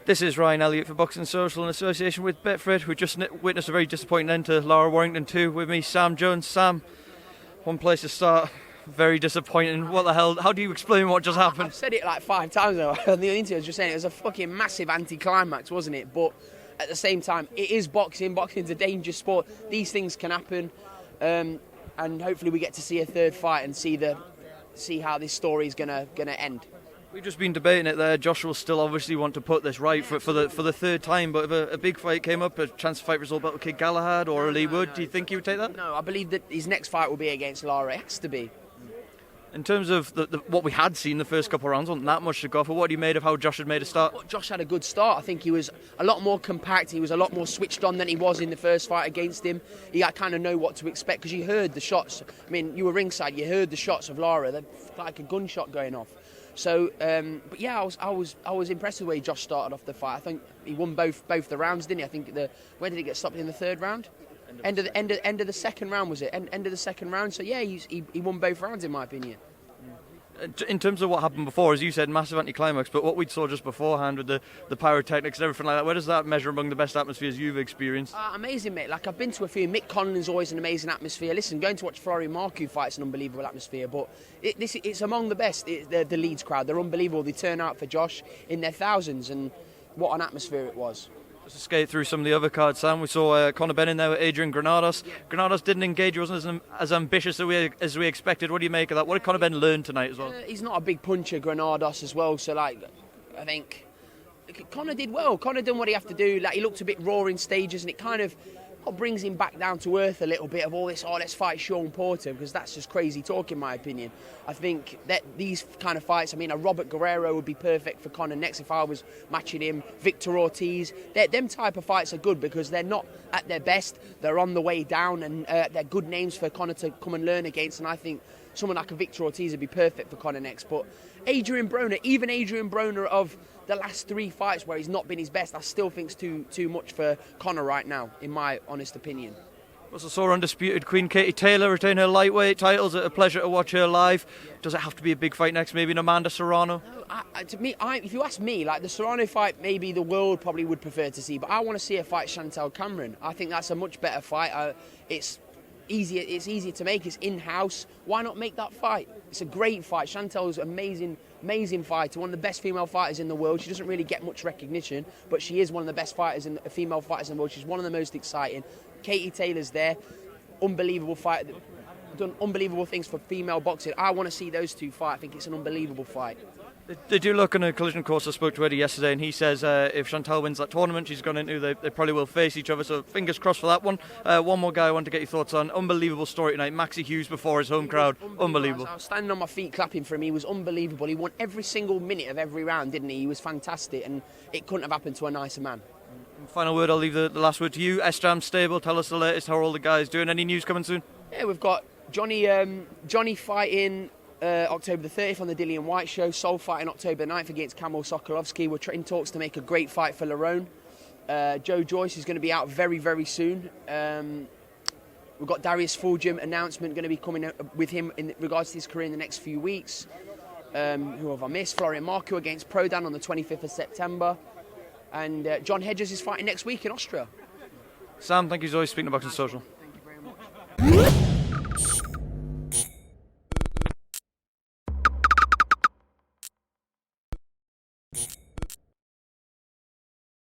This is Ryan Elliott for Boxing Social in association with Betfred. We just witnessed a very disappointing end to Lara-Warrington 2. With me, Sam Jones. Sam, one place to start. Very disappointing. What the hell? How do you explain what just happened? I've said it like 5 times now. On the interview, I was just saying it was a fucking massive anti-climax, wasn't it? But at the same time, it is boxing. Boxing's a dangerous sport. These things can happen, and hopefully we get to see a third fight and see how this story is gonna end. We've just been debating it there. Josh will still obviously want to put this right for the third time, but if a big fight came up, a chance to fight for his old belt with Kid Galahad or Lee Wood, do you think he would take that? No, I believe that his next fight will be against Lara. It has to be. In terms of what we had seen the first couple of rounds, wasn't that much to go for. What do you made of how Josh had made a start? Well, Josh had a good start. I think he was a lot more compact. He was a lot more switched on than he was in the first fight against him. He kind of know what to expect because you heard the shots. I mean, you were ringside. You heard the shots of Lara. They're like a gunshot going off. So, but yeah, I was impressed with the way Josh started off the fight. I think he won both the rounds, didn't he? I think where did he get stopped in the third round? End of the second round, was it? End of the second round. So yeah, he won both rounds in my opinion. In terms of what happened before, as you said, massive anticlimax, but what we saw just beforehand with the pyrotechnics and everything like that, where does that measure among the best atmospheres you've experienced? Amazing, mate. Like, I've been to a few. Mick Conlon's always an amazing atmosphere. Listen, going to watch Florian Marku fight is an unbelievable atmosphere, but it's among the best. The Leeds crowd, they're unbelievable. They turn out for Josh in their thousands, and what an atmosphere it was. Let's skate through some of the other cards, Sam. We saw Conor Benn in there with Adrian Granados. Yeah. Granados didn't engage, he wasn't as ambitious as we expected. What do you make of that? What did Conor Benn learn tonight as well? He's not a big puncher, Granados, as well, so like, I think Conor did well. Conor done what he had to do. Like, he looked a bit raw in stages, and it kind of brings him back down to earth a little bit of all this, let's fight Sean Porter, because that's just crazy talk in my opinion. I think that these kind of fights, I mean, a Robert Guerrero would be perfect for Conor next if I was matching him. Victor Ortiz, them type of fights are good because they're not at their best, they're on the way down, and they're good names for Conor to come and learn against, and I think someone like a Victor Ortiz would be perfect for Conor next. But Adrian Broner of the last 3 fights where he's not been his best, I still think it's too much for Conor right now, in my honest opinion. Also saw undisputed Queen Katie Taylor retain her lightweight titles. A pleasure to watch her live. Does it have to be a big fight next? Maybe an Amanda Serrano? No, to me, if you ask me, like the Serrano fight, maybe the world probably would prefer to see, but I want to see her fight Chantelle Cameron. I think that's a much better fight. It's easier to make. It's in-house. Why not make that fight? It's a great fight. Chantelle's amazing fighter, one of the best female fighters in the world. She doesn't really get much recognition, but she is one of the best female fighters in the world. She's one of the most exciting. Katie Taylor's there, unbelievable fight, done unbelievable things for female boxing. I want to see those two fight. I think it's an unbelievable fight. They do look on a collision course. I spoke to Eddie yesterday, and he says if Chantelle wins that tournament, she's gone into, they probably will face each other. So fingers crossed for that one. One more guy I want to get your thoughts on. Unbelievable story tonight. Maxi Hughes before his home crowd. Unbelievable. I was standing on my feet clapping for him. He was unbelievable. He won every single minute of every round, didn't he? He was fantastic, and it couldn't have happened to a nicer man. Final word, I'll leave the last word to you. S-Jam stable, tell us the latest, how are all the guys doing? Any news coming soon? Yeah, we've got Johnny fighting October the 30th on the Dillian White show. Sol fighting October 9th against Kamil Sokolovsky. We're in talks to make a great fight for Lerone. Joe Joyce is going to be out very, very soon. We've got Darius Fulgham announcement going to be coming with him in regards to his career in the next few weeks. Who have I missed? Florian Marku against Prodan on the 25th of September. And John Hedges is fighting next week in Austria. Sam, thank you as always, speaking to Boxing Social. Thank you very much. You